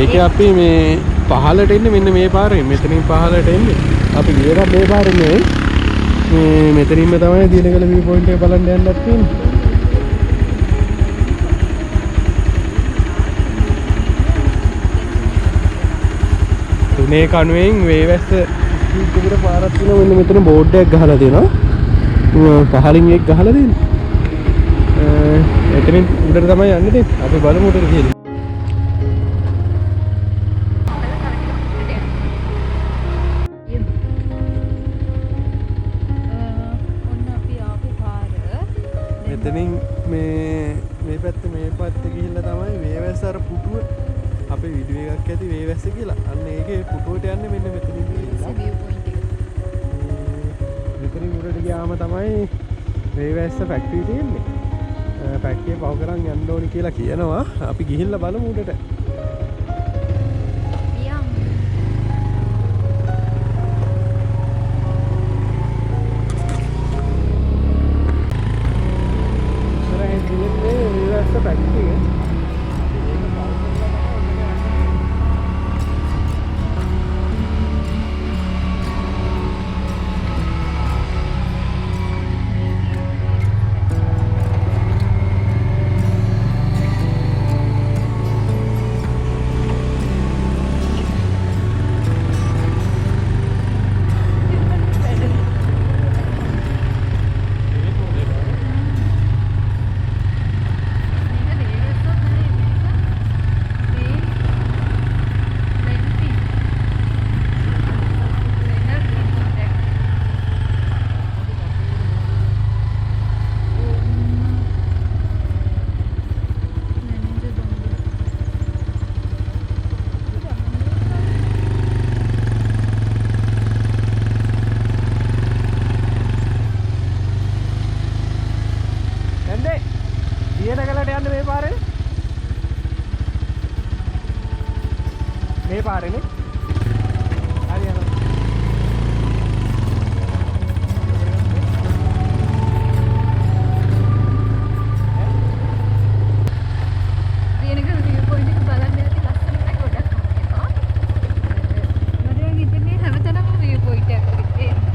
ඒකේ අපි මේ පහළට එන්නේ මෙන්න මේ පාරේ. මෙතනින් පහළට එන්නේ. අපි ගියලා මේ පාරේ නේ. මේ මෙතනින්ම තමයි දිනකල view point එක බලන්න යන්නත් තියෙන්නේ. තුනේ කණුවෙන් වේවැස්ස විදිහට පාරක් තියෙනවා. මෙන්න මෙතන බෝඩ් එකක් ගහලා තියෙනවා. පහලින් එක ගහලා තියෙනවා. එතනින් උඩට තමයි යන්නේ. අපි බලමු උඩට ගිහින්. එතනින් මේ පැත්තේ ගිහිල්ලා තමයි වේවැස්ස අර පුටුව අපේ වීඩියෝ එකක් ඇති වේවැස්ස කියලා. අන්න ඒකේ පුටුවට යන්නේ මෙන්න මෙතනින් ගිහිල්ලා. මෙතනින් උඩට ගියාම තමයි වේවැස්ස ෆැක්ටරි තියෙන්නේ. ෆැක්ටරිය පව කරන් යන්න ඕනි කියලා කියනවා. අපි ගිහිල්ලා බලමු උඩට. මේ පාරේනේ හරි යනවා. දිනක view point එක බලන්න ඇති ලස්සනයි ගොඩක් තියෙනවා. මම හිතන්නේ හැමතැනම view point එකක් තියෙනවා.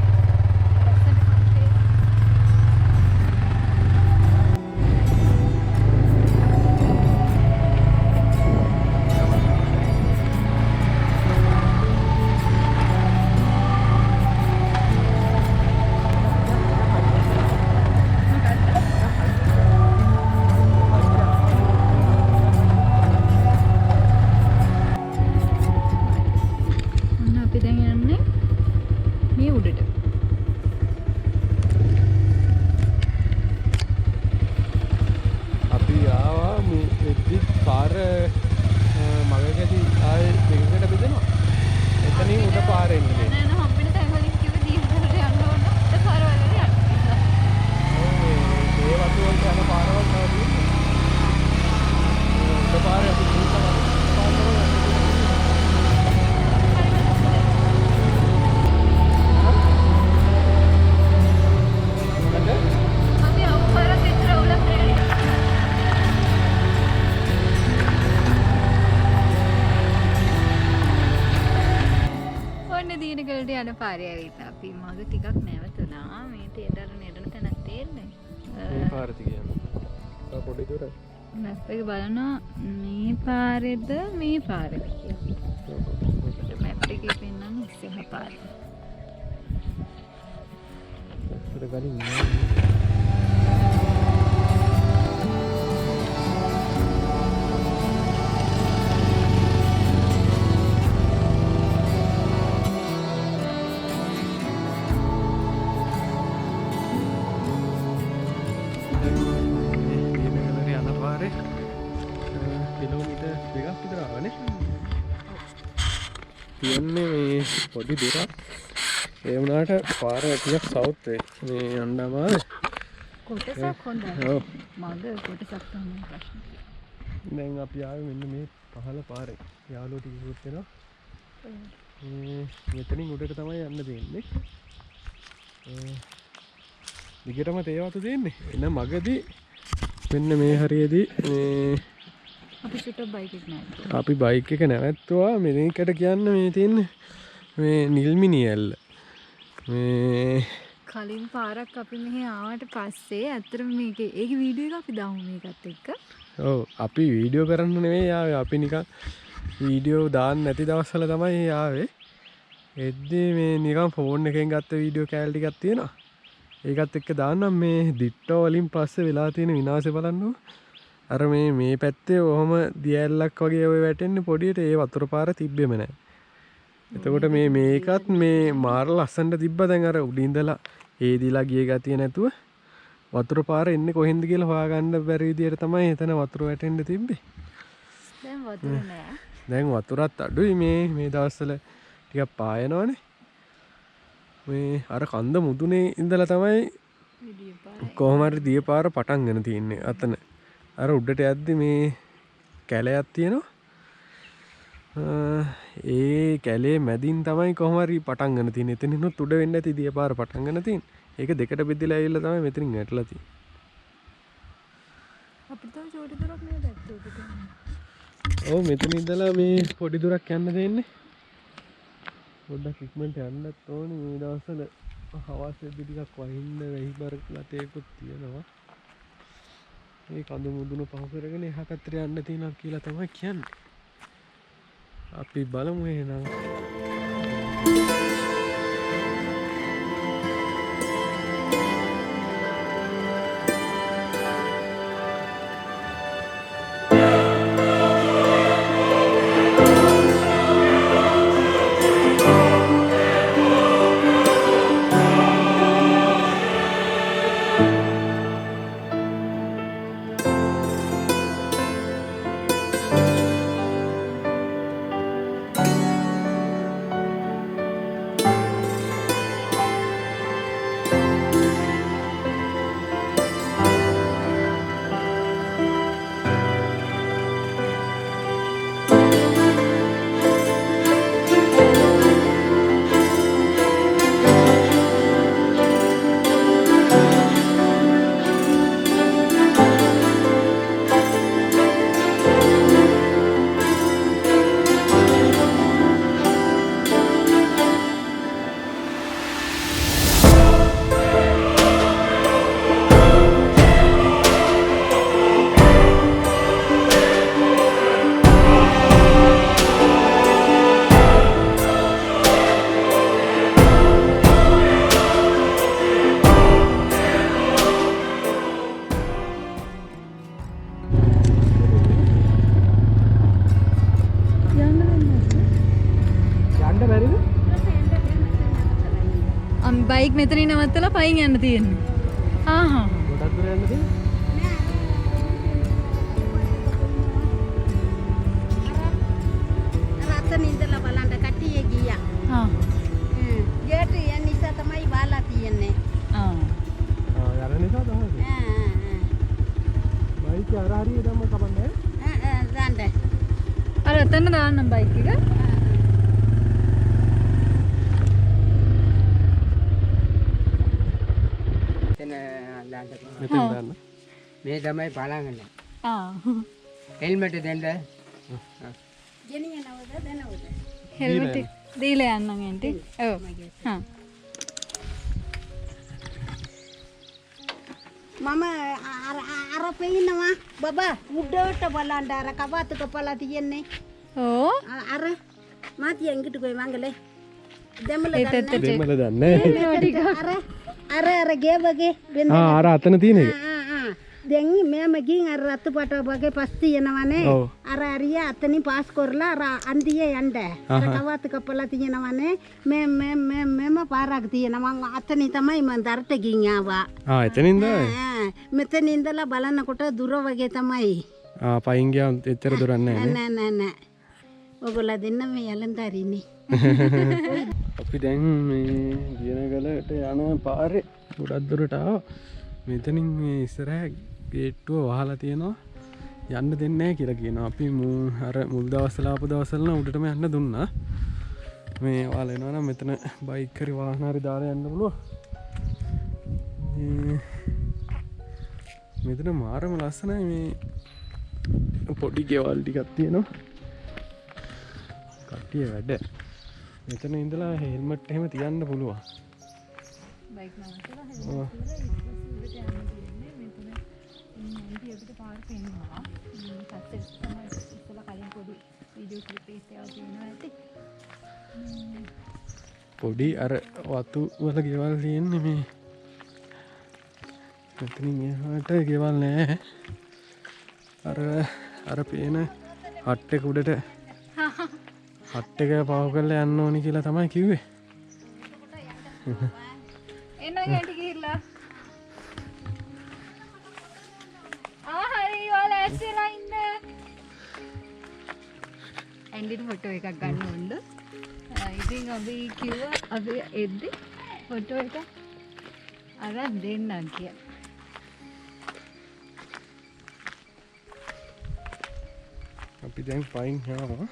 යන පාරේ ඇවිත් අපි මග ටිකක් නැවතුණා. මේ තේදර නෙරන තැනක් තේරෙන්නේ. මේ පාරද කියන්නේ. තව පොඩි දුර. මැප් එක බලනවා මේ පාරේද මේ පාරේද කියලා. මැප් එකේ පෙන්නන්නේ ඉස්සෙහා පාරේ. ඒක ගලින් තියන්නේ මේ පොඩි දුරක්. ඒ වුණාට පාර ටිකක් සවුත් වේ. මේ යන්න අමාරුයි. කොටසක් හොඳයි. ඔව්. මග කොටසක් තමයි ප්‍රශ්න. දැන් අපි ආවේ මෙන්න මේ පහළ පාරේ. යාළුවෝ ටික ඉවත් වෙනවා. මෙතනින් උඩට තමයි යන්න දෙන්නේ. දිගටම තේ වතු දෙන්නේ. එන මගදී මෙන්න මේ හරියේදී මේ අපි සුට බයික් එක නෑ. අපි බයික් එක නැවැත්තුවා මේකට කියන්න මේ තියෙන්නේ මේ නිල්මිනියල්ල මේ කලින් පාරක් අපි මෙහි ආවට පස්සේ ඇත්තටම මේක ඒක වීඩියෝ එක අපි දාමු මේකත් එක්ක. ඔව් අපි වීඩියෝ කරන්න නෙවෙයි ආවේ අපි නිකන් වීඩියෝ දාන්න නැති දවස්වල තමයි ආවේ. එද්දී මේ නිකන් ෆෝන් එකෙන් ගත්ත වීඩියෝ කෑල් ටිකක් තියෙනවා. ඒකත් එක්ක දාන්නම් මේ දිට්ටෝ වලින් පස්සේ වෙලා තියෙන විනාශය බලන්නකො. අර මේ පැත්තේ ඔහම දියැලක් වගේ ඔය වැටෙන්නේ පොඩියට ඒ වතුර පාර තිබ්බෙම නැහැ. එතකොට මේකත් මේ මාර ලස්සනට තිබ්බා දැන් අර උඩින් ඉඳලා ඒදිලා ගිය ගතිය නැතුව වතුර පාර එන්නේ කොහෙන්ද කියලා හොයාගන්න බැරි විදියට තමයි එතන වතුර වැටෙන්න තිබ්බේ. දැන් වතුර නෑ. දැන් වතුරත් අඩුයි මේ දවස්වල ටිකක් පායනවනේ. මේ අර කන්ද මුදුනේ ඉඳලා තමයි කොහොම හරි දිය පාර පටන් ගන්න තියෙන්නේ අතන. අර උඩට යද්දි මේ කැලයක් තියෙනවා. ඒ කැලේ මැදින් තමයි කොහොම හරි පටන් ගන්න තියෙන්නේ. එතනිනුත් උඩ වෙන්න ඇති දිය පාර පටන් ගන්න තියෙන්නේ. ඒක දෙකට බෙදලා ඇවිල්ලා තමයි මෙතනින් වැටලා තියෙන්නේ. අපිට තව චෝටි දුරක් නේද ඇත්තට. ඔව් මෙතන ඉඳලා මේ පොඩි දුරක් යන්න දෙන්නේ. පොඩ්ඩක් ඉක්මනට යන්නත් ඕනේ මේ දවස්වල හවස් වෙද්දි ටිකක් වහින්න වෙහි බර ලතේකුත් තියෙනවා. මේ කඳු මුදුන පහු කරගෙන එහා පැත්තට යන්න තියෙනවා කියලා තමයි කියන්නේ. අපි බලමු එහෙනම්. බයික් මෙතනින් නවත්තලා පයින් යන්න තියෙන්නේ. ආහා. ගොඩක් දුර යන්න තියෙන්නේ. රතන ඉඳලා බලන්න කට්ටිය ගියා. ආ. ගේට් යන නිසා තමයි බාලා තියෙන්නේ. ආ. යන නිසා තමයි. බයික් අර හරිය දැම්ම කපන්නේ. දාන්න. අර එතන දාන්නම් බයික් එක. මෙතන දාන්න. මේ තමයි බලන්නේ. ආ. හෙල්මට් දෙන්න. ගෙනියනවද දෙනවද? හෙල්මට් දීලා යන්නම් එන්ටි. ඔව්. හා. මම අර පෙන්නනවා බබා උඩට බලන්න අර කවත කපලා තියෙන්නේ. ඕ. අර මාතිය එංගිට ගොයි මංගලේ. දෙමළ දෙමළ දන්නේ. අර ගේ වගේ වෙන. අර අතන තියෙන එක. දැන් මෙම ගින් අර රතු පාට වගේ පස් තියෙනවනේ. අර අරිය අතනින් පාස් කරලා අර අන්දියේ යන්න. අර කවත කපලා තියෙනවනේ. මෙම පාරක් තියෙනවා. මං අතනින් තමයි මං දරට ගින් ආවා. එතනින්ද? මෙතන ඉඳලා බලනකොට දුර වගේ තමයි. පයින් ගියා එච්චර දුරක් නැහැ නෑ. ඔයගොල්ලෝ දෙන්න මේ යලන්තරිනේ. අපි දැන් මේ දියනගලට යන පාරේ ගොඩක් දුරට ආවා. මෙතනින් මේ ඉස්සරහ ගේට්ටුව වහලා තියෙනවා. යන්න දෙන්නේ නැහැ කියලා කියනවා. අපි අර මුල් දවස්වල ආපු දවස්වල නම් උඩටම යන්න දුන්නා. මේ ඔයාලා එනවා නම් මෙතන බයික් හරි වාහන හරි දාලා යන්න පුළුවන්. මෙතන මාරම ලස්සනයි මේ පොඩි ගෙවල් ටිකක් තියෙනවා. කට්ටිය වැඩ. මෙතන ඉඳලා හෙල්මට් එහෙම තියන්න පුළුවන්. බයික් නවත්තලා හෙල්මට් තියලා ඊට පස්සේ උඩට යන්න තියෙන්නේ. මෙතන ඉන්නේ අපිට පාර පේනවා. පස්සේ තමයි ඉස්සලා කලින් පොඩි වීඩියෝ ක්ලිප් එකක් තියෙනවා ඇති. පොඩි අර වතු වල ගෙවල් තියෙන්නේ මේ. මෙතනින් එහාට ගෙවල් නෑ. අර පේන හට් එක උඩට හට් එක පව කරලා යන්න ඕනි කියලා තමයි කිව්වේ. එන්න ගැටි ගිහිල්ලා. හරි ඔයාලා ඇස්සෙලා ඉන්න. ඇන්ඩිට ෆොටෝ එකක් ගන්න ඕනද? ඉතින් අපි කිව්වා අපි එද්දි ෆොටෝ එක අරන් දෙන්නම් කියලා. අපි දැන් පයින් යනවා.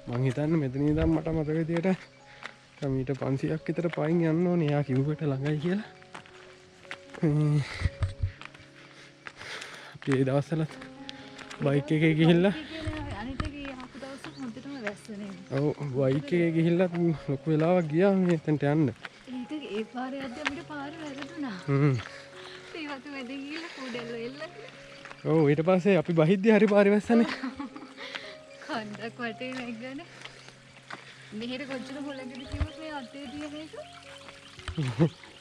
මං හිතන්නේ මෙතන ඉඳන් මට මතක විදියට මීටර් 500ක් විතර පයින් යන්න ඕනේ. එයා කිව්වට ළඟයි කියලා. අපි ඒ දවස්වල බයික් එකේ ගිහිල්ලා අනිත් එකේ ආපු දවස් හොඳටම වැස්සනේ. ඔව් බයික් එකේ ගිහිල්ලා ලොකු වෙලාවක් ගියා මෙතනට යන්න. ඒක ඒ පාරේ යද්දි අපිට පාර වැරදුනා. ඒ වතු වැඩ ගිහලා කුඩෙල්ල එල්ල. ඔව් ඊට පස්සේ අපි බහිද්දි හරි පාරේ වැස්සනේ. කන්දක් වටේ නැග්ගනේ. මෙහෙට කොච්චර හොලකද කිව්වොත් මේ අතේ තියෙන එක.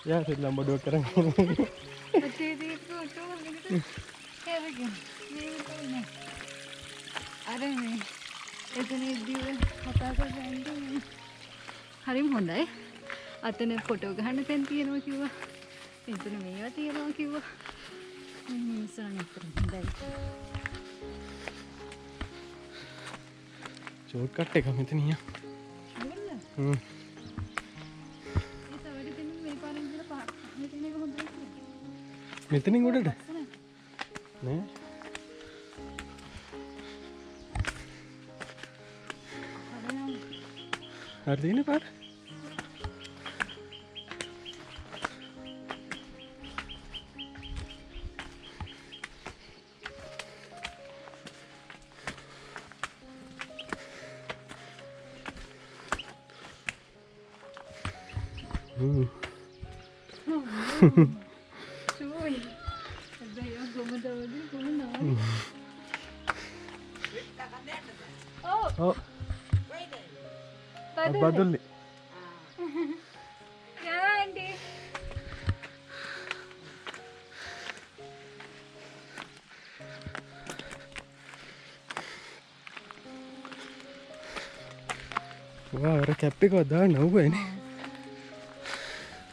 යා සෙල්ලම් බඩුවක් කරන්. අතේ තියෙන ෆොටෝ වලකට හැවගෙන. මේ කොහොමද? අර මේ එතනදී කතා කරන්නේ හරිම හොඳයි. අතන ෆොටෝ ගන්න තැන් තියෙනවා කිව්වා. එතන මේවා තියෙනවා කිව්වා. මිනිස්සුන් අතර හොඳයි. ෂෝට් කට් එක මෙතන ඉන්න. ඒ සවඩි දෙන්න මේ පාරෙන් ගිහලා පාර. මෙතන එක හොඳයි. මෙතනින් උඩට නෑ. හරි දිනේ පාර. Cuy. Ada yang gomodawadi gomona. Oh. බදුල්ලි. Ya, Andi. වා අර කැප් එක දාන්න ඕනේ.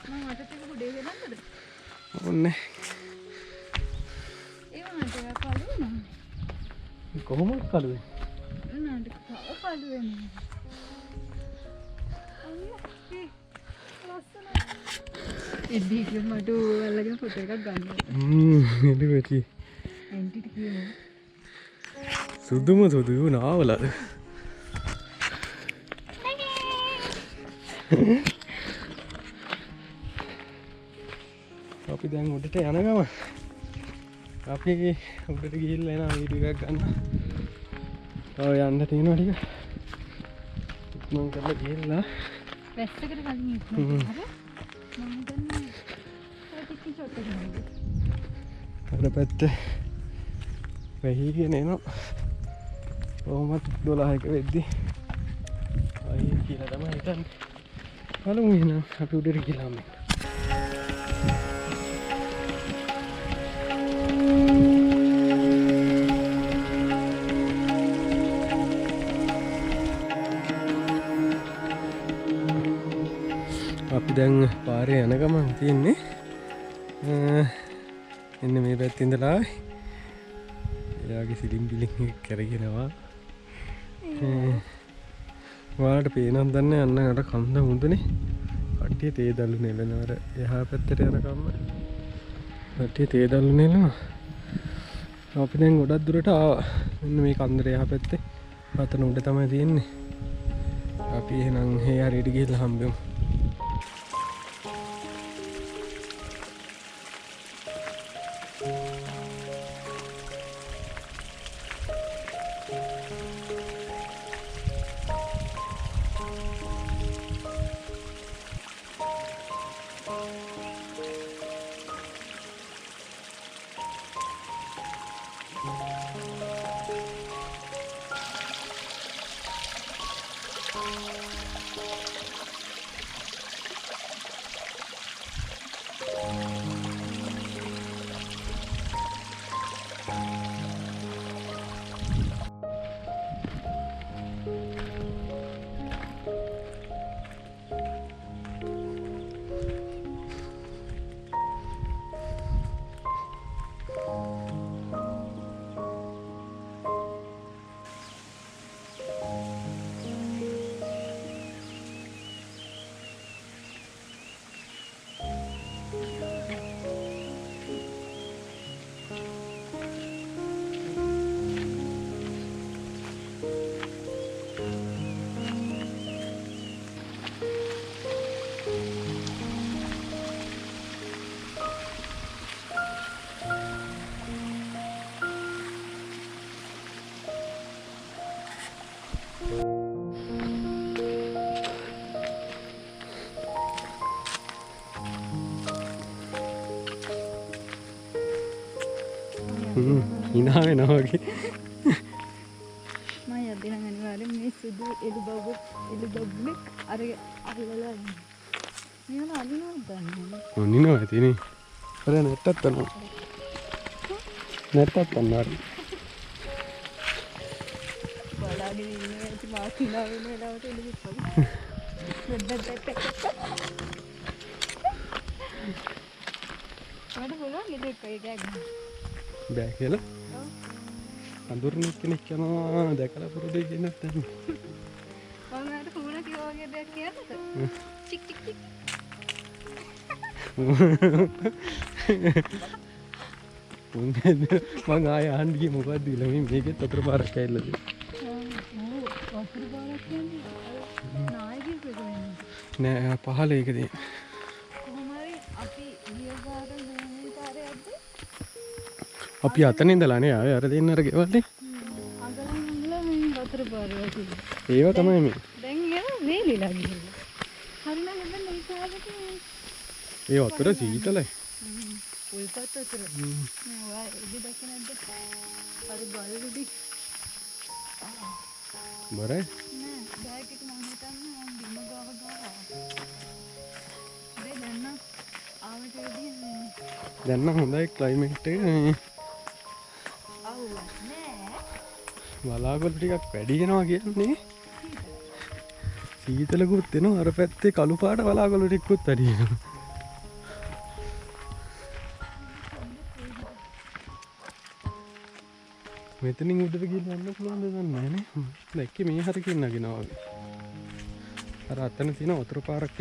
මම අතට එක පොඩේ ගෙනන්නද? ඕනේ. ඒ වුණාට ඒක කළු වෙනවා. කොහොමද කළු වෙන්නේ? නාට කළු වෙනවා. එද්දි මට ඔයාලගේ ෆොටෝ එකක් ගන්න. එළි වෙටි. ඇන්ටිට කියනවා. සුදුම සුදු නාවලද? අපි දැන් උඩට යන ගම. අපි උඩට ගිහිල්ලා එන වීඩියෝ එකක් ගන්න. ඔය යන්න තියෙනවා ටික. මම කරලා ගිහිල්ලා වැස්සකට කලින් ඉක්මනට හරි. මම හිතන්නේ ටිකක් ෂොට් එකක් ගන්න. අර පැත්තේ වෙහිගෙන එනවා. කොහොමද 12ක වෙද්දි අය කියලා තමයි හිතන්නේ. බලමු එහෙනම් අපි උඩට ගිහලා මේ. අපි දැන් පාරේ යන ගමන් තියෙන්නේ එන්න මේ පැත්තේ ඉඳලා එයාගේ සිලිම් බිලින් එක කරගෙනවා. ඔයාලට පේනවද දන්නේ අන්න අර කන්ද මුදුනේ කට්ටිය තේ දළු නෙලනවා. අර එහා පැත්තට යනකම් කට්ටිය තේ දළු නෙලනවා. අපි දැන් ගොඩක් දුරට ආවා. මෙන්න මේ කන්දේ එහා පැත්තේ අතන උඩ තමයි තියෙන්නේ. අපි එහෙනම් හේ හරියට ගිහලා හම්බෙමු. hina වෙනවා වගේ. මම යද්දී නම් අනිවාර්යෙන් මේ සුදු එළි බබ්බෙක් අර අල්ලලා ඉන්නේ. මේවල අල්ලනවද දන්නේ. ඔන්නිනවා ඇතිනේ. අර නැත්තත් තනවා. නැත්තත් තනවා. බලාගෙන ඉන්නේ ඉතින් මා කිනා වෙන වෙලාවට එළි බබ්බෙක්. මට පුළුවන් ගෙදෙක් ඔය ගෑග. බෑ කියලා. අඳුරන කෙනෙක් යනවා දැකලා පුරුදු කියන නැත්නම්. මම අර පුරා කිව්වා වගේ දෙයක් කියන්නද? චික් චික් චික්. මං ආයෙ අහන්න ගියේ මොකක්ද කියලා මේ මේකෙත් අතර පාරක් ඇවිල්ලාද? වතුර පාරක් කියන්නේ නායකයෙක් වෙන්නේ. නෑ පහල ඒකදී. අපි අතන ඉඳලානේ ආවේ අර දෙන්න අර ගෙවල්නේ. අඟලන් ඉඳලා මේ වතුර පාරේ වගේ. ඒව තමයි මේ. දැන් ඒව වේලිලා ගිහින්. හරිනම් හැබැයි මේ කාලෙක ඒ වතුර සීතලයි. උල්පත් වතුර. මේ ඔයා ඉදි දැක්ක නැද්ද? අර බලුඩි. බරයි. නෑ බෑග් එක මම හිතන්නේ මම බිම ගාව ගාවා. දැන් ආවට වෙදී දැන් නම් හොඳයි ක්ලයිමේට් එක. බලාගොල්ලෝ ටිකක් වැඩි වෙනවා කියන්නේ. සීතලකුත් එනවා අර පැත්තේ කළු පාට බලාගොල්ලෝ ටිකකුත් වැඩි වෙනවා. මෙතනින් උඩට ගිහින් යන්න පුළුවන්ද දන්නේ නැහැ නේ. දැක්කේ මේ හරකින් නගිනවා වගේ. අර අතන තියෙන වතුර පාරක්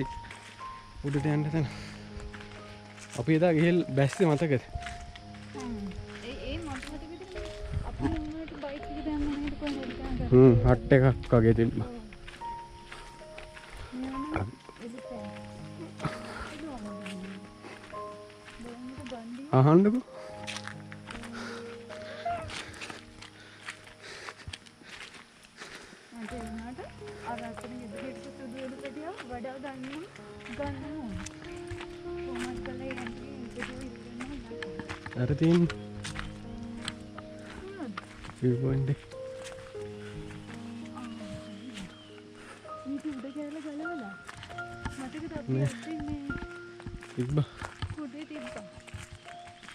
උඩට යන්න තැන. අපි එදා ගිහින් බැස්සේ මතකද? හට් එකක් වගේ තිබ්බා. අහන්නකෝ. අර තියෙන view point එක. තිබ්බා.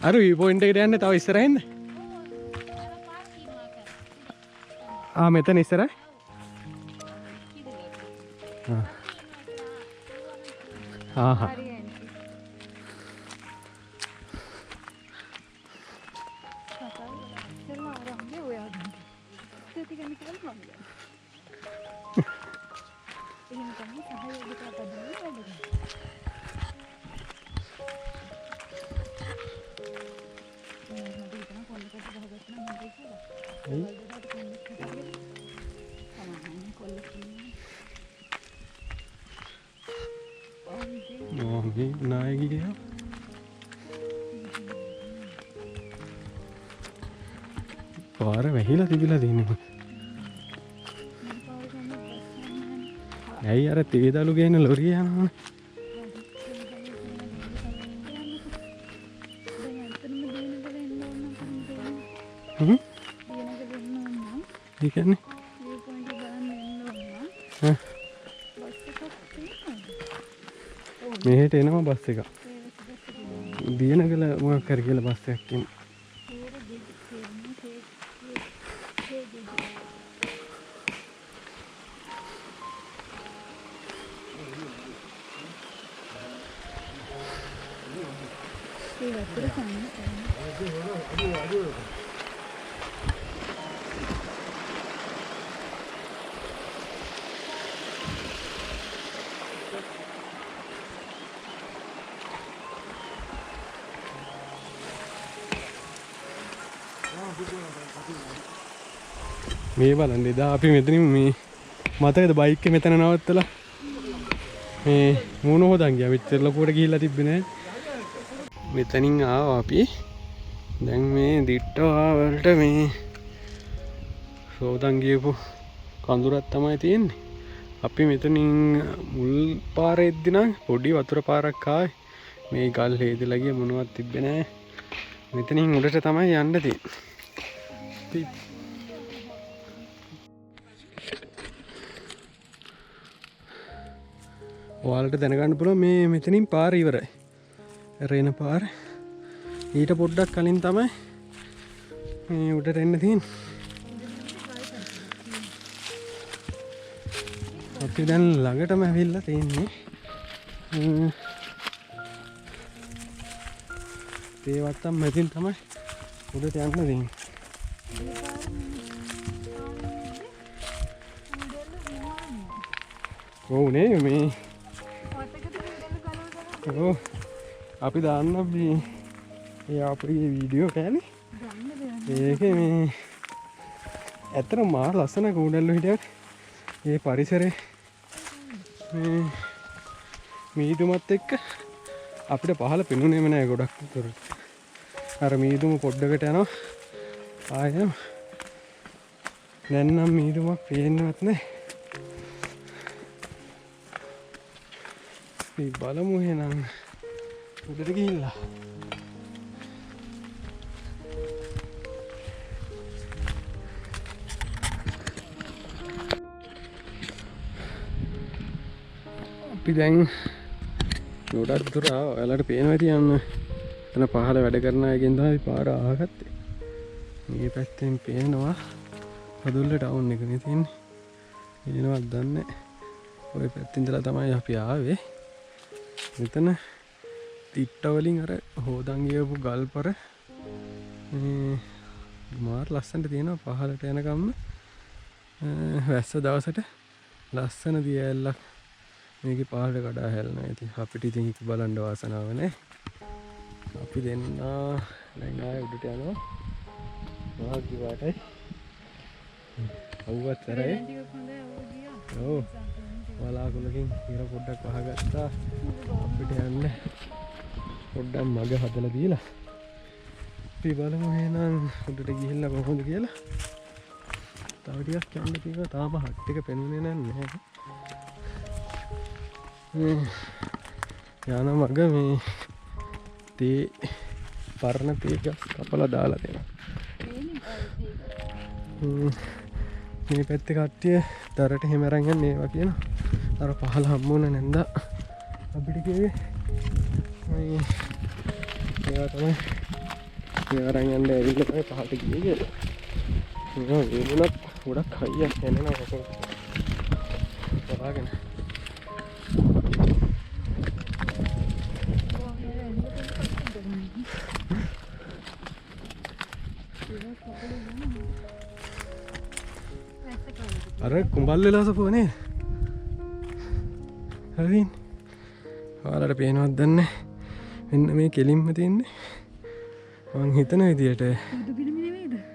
අර view point එකට යන්නේ තව ඉස්සරහින්ද? මෙතන ඉස්සරහ. नायकी පාර වැහිලා තිබිලා තියෙනවා. ඇයි අර තේදලු ගේන ලොරිය යනවනේ. ඒ කියන්නේ මෙහෙට එනවා බස් එක. දියනගල මොකක් කර කියලා බස් එකක් එන්නේ. මේ බලන්න එදා අපි මෙතනින් මේ මතකද බයික් එක මෙතන නවත්තලා මේ මූණ හොදන් ගියා. මෙච්චර ලොකුවට ගිහිල්ලා තිබ්බේ නෑ. මෙතනින් ආවා අපි. දැන් මේ දිට්ටවා වලට මේ සෝදන් ගියපු කඳුරක් තමයි තියෙන්නේ. අපි මෙතනින් මුල් පාරේ එද්දි නම් පොඩි වතුර පාරක් ආවේ. මේ ගල් හේදලා ගිය මොනවත් තිබ්බේ නෑ. මෙතනින් උඩට තමයි යන්න තියෙන්නේ. ඔයාලට දැනගන්න පුළුවන් මේ මෙතනින් පාර ඉවරයි. රේන පාර. ඊට පොඩ්ඩක් කලින් තමයි මේ උඩට එන්න තියෙන්නේ. අපි දැන් ළඟටම ඇවිල්ලා තියෙන්නේ. ඒ වත්තම් මැදින් තමයි උඩට යන්න තියෙන්නේ. ඔව් නේ මේ ඔව් අපි දාන්න මේ අපේ වීඩියෝ කෑලි. ඒකේ මේ ඇත්තට මා ලස්සන කූඩල්ලෝ හිටියට ඒ පරිසරේ මේ මීදුමත් එක්ක අපිට පහළ පෙනුනේම නෑ ගොඩක් දුරට. අර මීදුම පොඩ්ඩකට යනවා ආයෙම දැන් නම් මීදුමක් පේන්නවත් නෑ. අපි බලමු එහෙනම් උඩට ගිහිල්ලා. අපි දැන් ගොඩක් දුර ඔයාලට පේනවා ඇති යන්න. එතන පහළ වැඩ කරන අයගෙන් තමයි පාර ආගත්තේ. මේ පැත්තෙන් පේනවා පදුල්ල ටවුන් එක නේ තියෙන්නේ. එනවත් දන්නේ. ওই පැත්තෙන් ඉඳලා තමයි අපි ආවේ. මෙතන තිට්ට වලින් අර හොදන් ගියපු ගල්පර මේ මාර ලස්සනට තියෙනවා පහළට යනකම්. වැස්ස දවසට ලස්සන දියැලක් මේකේ පහළට කඩා හැලනවා. ඉතින් අපිට ඉතින් ඒක බලන්න වාසනාව නැහැ. අපි දෙන්න දැන් ආයෙ උඩට යනවා. වාග්ගි වාටයි. අවුවත් කරේ. ඔව්. වලාකුලකින් ඉර පොඩ්ඩක් වහගත්තා. අපිට යන්න පොඩ්ඩක් මග හදලා දීලා. අපි බලමු එහෙනම් උඩට ගිහිල්ලා කොහොමද කියලා. තව ටිකක් යන්න තියෙනවා. තාම හට් එක පෙනුනේ නැහැ. යන මග මේ තේ පරණ තේ ගස් කපලා දාලා දෙනවා. මේ පැත්තේ කට්ටිය දරට හැම අරන් යන්නේ ඒවා කියනවා. අර පහළ හම්බුන නැන්දා අපිට කිව්වේ මේ ඒවා තමයි මේ අරන් යන්න ඇවිල්ලා තමයි පහළට ගියේ කියලා. මේවා වේලුණත් ගොඩක් හයියක් යනවා කොහොමද? බලාගෙන අර කුඹල් වෙලා සපුවනේ. හරිද? ඔයාලට පේනවද දන්නේ? මෙන්න මේ කෙලින්ම තියෙන්නේ. මං හිතන විදියට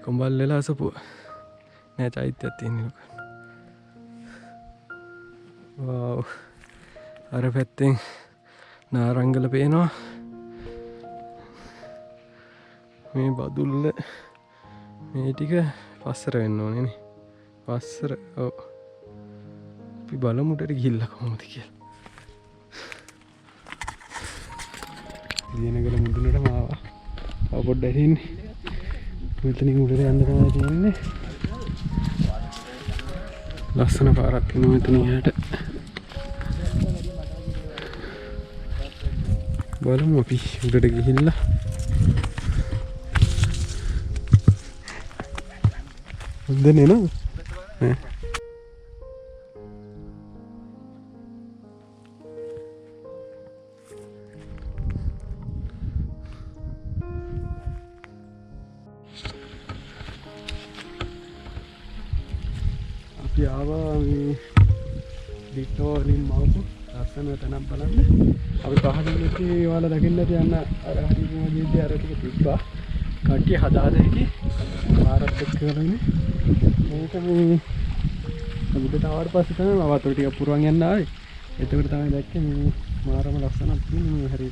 කුඹල් වෙලා සපුව. නෑ චෛත්‍යයක් තියෙන්නේ. වව්. අර පැත්තෙන් නාරංගල පේනවා. මේ බදුල්ල මේ ටික පස්සර වෙන්න ඕනේ නේ. පස්සර ඔව්. අපි බලමුටට ගිහිල්ලා කොහොමද කියලා. දිනගල මුදුනටම ආවා. ආව පොඩ්ඩක් ඉන්නේ. මෙතනින් උඩට යන්න තමයි තියෙන්නේ. ලස්සන පාරක් තියෙනවා මෙතන ඉහට. බලමු අපි උඩට ගිහිල්ලා. හොඳ නේ නේද? අපි ආවා මේ වික්ටෝරියන් මවුපු ලස්සන තැනක් බලන්න. අපි පහළින් ඉන්නේ ඔයාලා දකින්න තියන්න අර හරියම වගේ අර ටික තිබ්බා. කට්ටිය හදාගෙන හිටියේ. පාරත් එක්ක කරන්නේ. මේක මේ උඩට ආවට පස්සේ තමයි මම වතුර ටික පුරවන් යන්න ආවේ. එතකොට තමයි දැක්කේ මේ මාරම ලස්සනක් තියෙන මේ හරි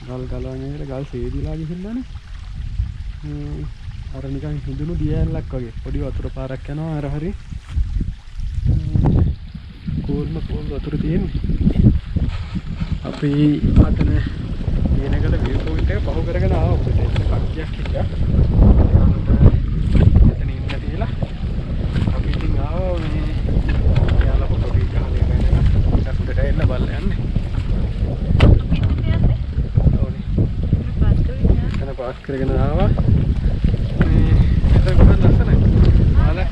ගල් ගලවන්නේ කියලා ගල් සේදිලා ගිහිල්ලානේ. අර නිකන් හිඳුණු දියැලක් වගේ පොඩි වතුර පාරක් යනවා අර හරි. කෝල්ම වතුර තියෙන්නේ. අපි අතන දිනකට විව් පොයින්ට් එක පහු කරගෙන ආවා. අපිට කට්ටියක් පාස් කරගෙන ආවා. මේ එතන ගොඩක් ලස්සනයි. මාලා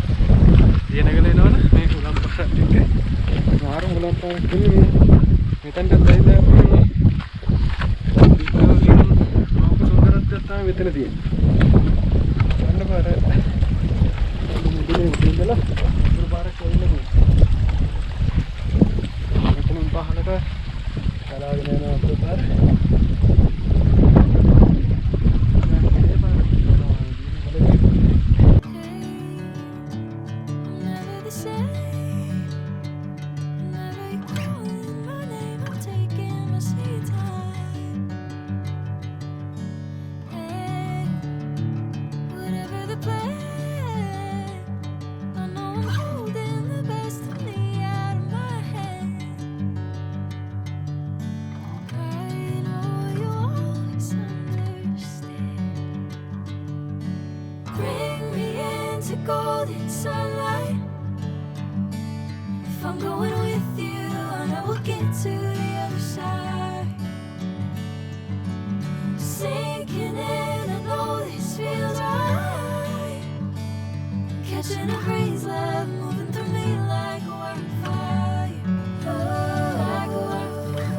දිනගල එනවනේ මේ හුලම් පාරක් එක්ක. මාරු හුලම් පාරක් ඉන්නේ මෙතනට බැහැලා මේ සුන්දරත්වය තමයි මෙතන තියෙන්නේ. අන්න පාර මුදුනේ ඉඳලා පුරු පාරක් වෙන්නේ. මෙතනින් පහළට ගලාගෙන යන අපේ පාර. Golden sunlight. If I'm going with you, I know we'll get to the other side. Sinking in, I know this feels right. Catching a breeze, love moving through me like a wildfire. Oh, like a wildfire.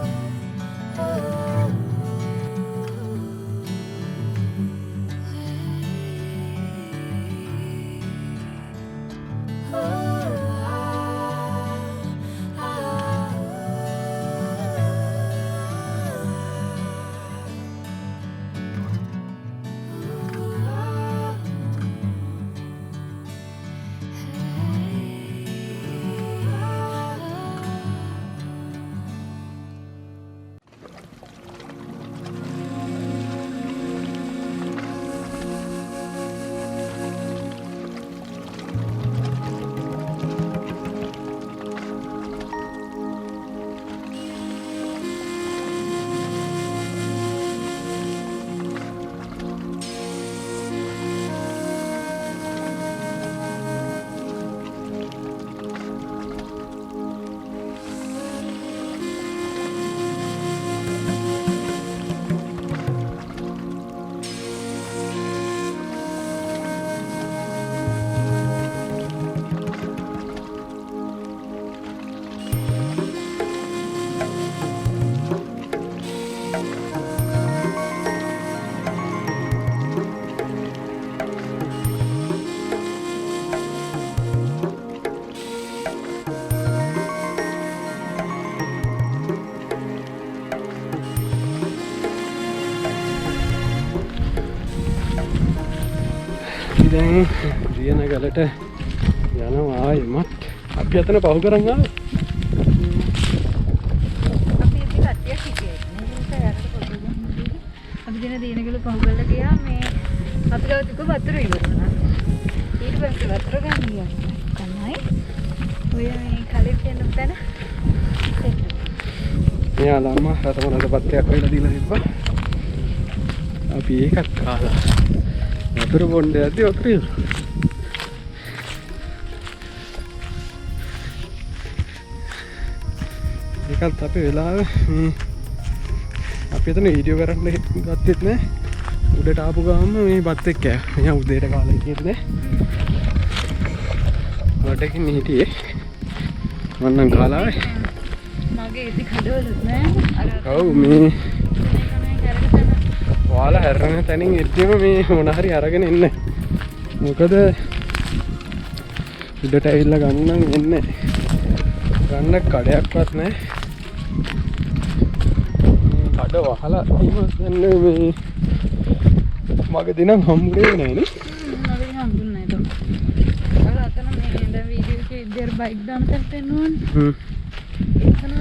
දැන් දියන ගලට යනවා ආයෙමත්. අපි අතන පහු කරන් ආවා. අපි ඉතින් කට්ටියක් හිටියේ. මේක යකට පොඩ්ඩක් අපි දින දිනගල පහු කරලා ගියා මේ අපි ගාව තිබ්බ වතුර ඉවර වුණා. ඊට පස්සේ වතුර ගන්න ගියා. තමයි ඔය මේ කලින් යන තැන මෙයා ළම්මා රතමනක පත්‍රයක් වෙලා දීලා තිබ්බා. අපි ඒකත් කාලා වතුර බොන්න යද්දි වතුර ඉවර. ඒකත් අපේ වෙලාව මේ අපි එතන වීඩියෝ කරන්න ගත්තෙත් නෑ. උඩට ආපු ගාම මේ බත් එක්ක මෙයා උදේට කාලා හිටියෙත් නෑ. වටකින් හිටියේ. මම නම් කාලා මගේ ඉති කඩවලුත් නෑ. ඔව් මේ ඔයාලා හැරෙන තැනින් එද්දිම මේ මොන හරි අරගෙන එන්න. මොකද උඩට ඇවිල්ලා ගන්නම් එන්නේ. ගන්න කඩයක්වත් නැහැ. කඩ වහලා ඉවසන්නේ මේ මගේ දිනම් හම්බුනේ නැහැ නේ. මගේ හම්බුනේ නැහැ તો. අර අතන මේ දැන් වීඩියෝ එකේ ඉදර බයික් දාන තැනට එනවා. එතන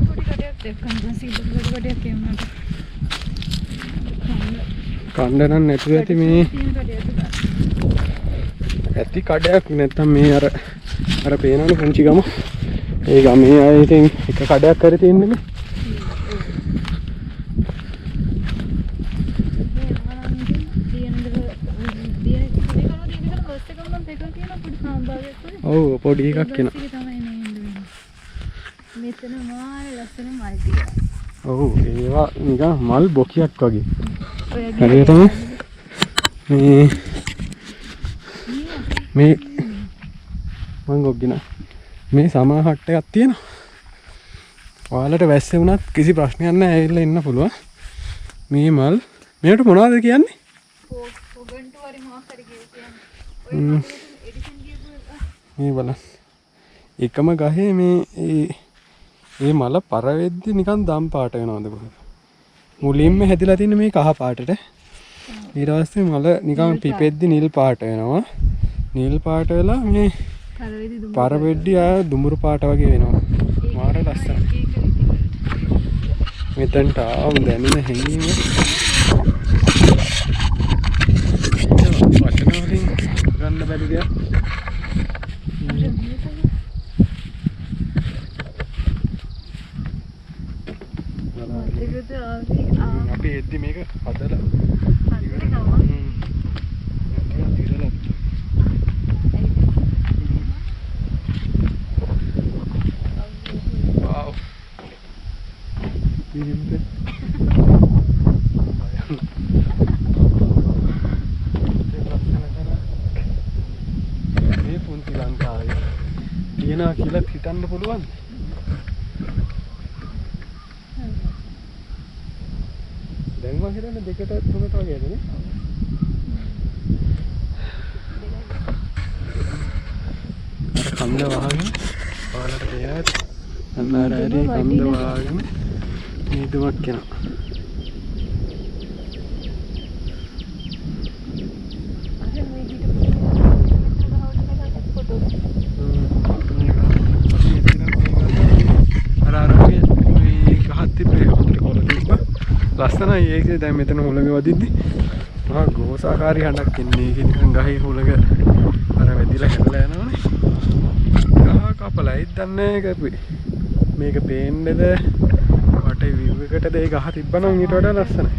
පොඩි කඩයක් දෙකක් සීඩ් කඩයක් එන්නාට. කණ්ඩ නම් නැතුව ඇති මේ ඇති කඩයක් නැත්තම් මේ අර පේනවනේ පුංචි ගම. ඒ ගමේ අය ඉතින් එක කඩයක් කරේ තියෙන්නේ මේ. ඔව් පොඩි එකක් එනවා. මෙතන මාර ලස්සන මල් තියෙනවා. ඔව් ඒවා නිකන් මල් බොකියක් වගේ. හරියටම මේ මං ගොග්ගින මේ සමා හට් එකක් තියෙනවා. ඔයාලට වැස්සේ වුණත් කිසි ප්‍රශ්නයක් නැහැ, ඇවිල්ලා ඉන්න පුළුවන්. මේ මල් මේකට මොනවද කියන්නේ? පොගන්ටු වරි මොකක් හරි කියන්නේ. මේ බලන්න. එකම ගහේ මේ මල පර වෙද්දි නිකන් දම් පාට වෙනවද කොහොමද? මුලින්ම හැදිලා තියෙන මේ කහ පාටට. ඊට පස්සේ මල නිකන් පිපෙද්දි නිල් පාට වෙනවා. නිල් පාට වෙලා මේ පර වෙද්දි ආ දුඹුරු පාට වගේ වෙනවා. මාර ලස්සනයි. මෙතනට ආවම දැනෙන හැඟීම වචන වලින් ගන්න බැරි දෙයක්. අපි එද්දි මේක හදලා wow මේ පුංචි ලංකාවේ තියනවා කියලා හිතන්න පුළුවන්. දැන් මම හිතන්නේ දෙකට තුනට වගේද නේ? අර කන්ද වහගෙන ඔයාලට තේරෙයිද? අන්න අර කන්ද වහගෙන නීදුමක් යනවා. ලස්සනයි ඒක. දැන් මෙතන හුලඟ වදිද්දි මහා ගෝසාකාරී හඬක් එන්නේ. ඒක නිකන් ගහේ හුලඟ අර වැදිලා හැදලා යනවනේ. ගහ කපලා ඒත් දන්නේ කපුවේ. මේක පේන්නේද වටේ view එකටද ඒ ගහ තිබ්බනම් ඊට වඩා ලස්සනයි.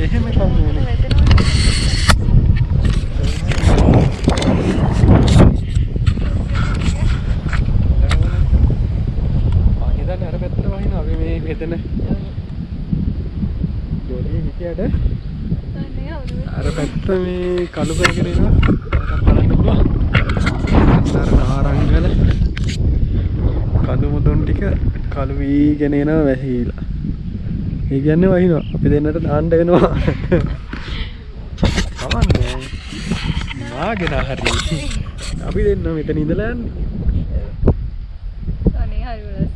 එහෙම කන්නේ. අර පැත්තට වහිනවා අපි මේ මෙතන ජොලිය හිටියට අර පැත්ත මේ කළු කරගෙන එනවා. අරකට බලන්න පුළුවන්. අර නාරංගල කඳු මුදුන් ටික කළු වීගෙන එනවා වැහිලා. ඒ කියන්නේ වහිනවා. අපි දෙන්නට දාන්න වෙනවා. කවන්නේ මාගෙන හරි. අපි දෙන්න මෙතන ඉඳලා යන්නේ. අනේ හරි වෙලස්.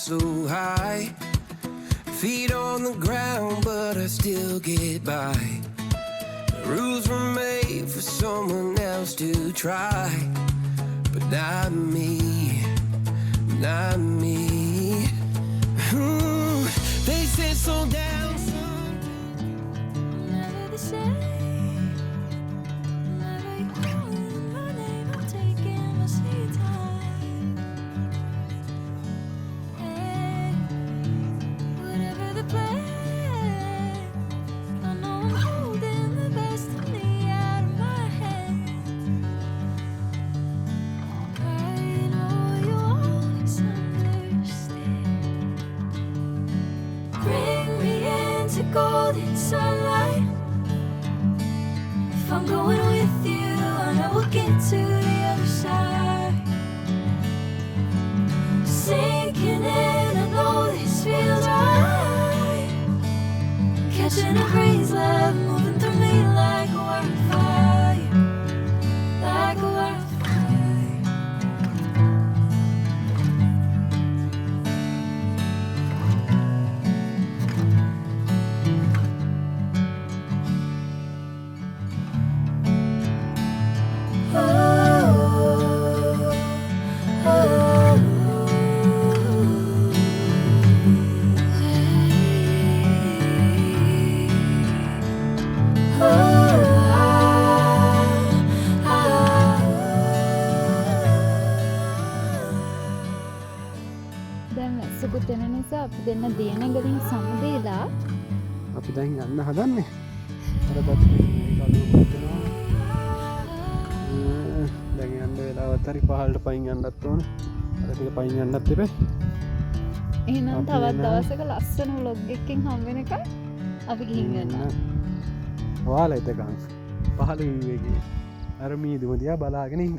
So high, feet on the ground, but I still get by. The rules were made for someone else to try, but not me, not me. They said slow down, Never the same. Never you calling my name, I'm taking my sweet time. Hey, whatever the plan, I know I'm holding the best of me out of my hands. I know you always understand. Bring me into golden sunlight. If I'm going with you, I know we'll get to the other side. Sinking in, I know this feels right. Catching a breeze, love moving through me like a wildfire, like a wildfire. නිසා අපි දෙන්න දියනගලින් සමුදේලා අපි දැන් යන්න හදන්නේ. අර පැත්තේ කලුව පුදනවා. දැන් යන්න වෙලාවත් හරි පහළට පයින් යන්නත් ඕනේ. අර ටික පයින් යන්නත් එපා. එහෙනම් තවත් දවසක ලස්සන vlog එකකින් හම් වෙනකන් අපි ගිහින් යනවා. ඔයාලා එතකන් පහළ වීවේ ගියේ. අර මීදුම දිහා බලාගෙන ඉන්න.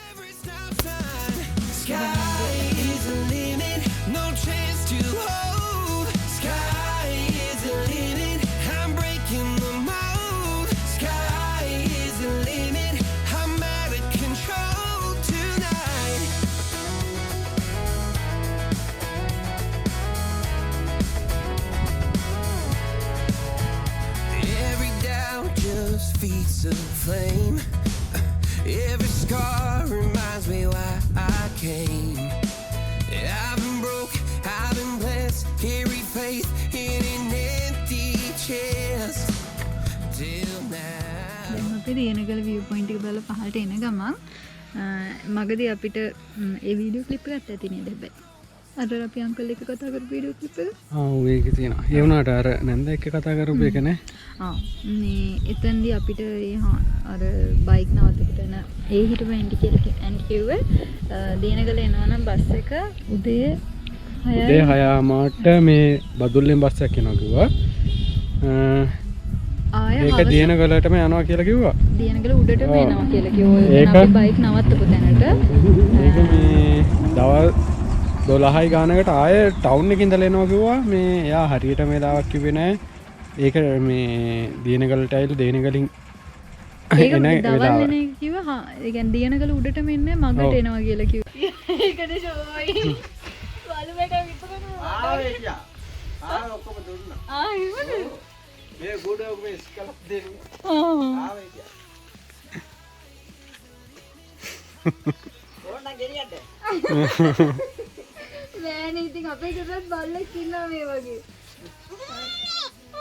Every stop sign. Sky is the limit, no chance to hold. Sky is the limit, I'm breaking the mold. Sky is the limit, I'm out of control tonight. Every doubt just feeds the flame. Every scar reminds me why I came. I've been broke, I've been blessed, carry faith in an empty chest till now. දැන් අපි දියනගල view point එක බලලා පහළට එන ගමන් මගදී අපිට ඒ video clip එකක් ඇති නේද හැබැයි. අර අපි අංකල් එක්ක කතා කරපු වීඩියෝ ක්ලිප් එක. ඒකේ තියෙනවා. ඒ වුණාට අර නැන්ද එක්ක කතා කරපු එක නේ. මේ එතනදී අපිට අර බයික් නවත්තපුටන ඒ හිටපු ඇන්ටි කියලා කිව්වේ දියනගල එනවා නම් බස් එක උදේ 6:00ට මේ බදුල්ලෙන් බස් එකක් එනවා කිව්වා. ඒක දියනගලටම යනවා කියලා කිව්වා. දියනගල උඩටම එනවා කියලා කිව්වා. ඒක අපි බයික් නවත්තපු තැනට. ඒක මේ දවල් 12යි ගානකට ආයේ ටවුන් එකේ ඉඳලා එනවා කිව්වා. මේ එයා හරියටම වෙලාවක් කිව්වේ නෑ. ඒක මේ දියනගලට ඇවිල්ලා දියනගලින් ඒක දවල් එන එක කිව්වා. ඒ කියන්නේ දියනගල උඩටම එන්නේ මගට එනවා කියලා කිව්වා. ඒකද ෂෝයි. වලුවට විතරනවා. ආවේ කියා. ඔක්කොම දුන්නා. එහෙමද? මේ ගුඩ ඔබේ ස්කල්ප් දෙන්න. ආවේ කියා. ඕන ගෙරියන්න නෑ නේ ඉතින් අපේ ගෙදරත් බල්ලෙක් ඉන්නවා මේ වගේ.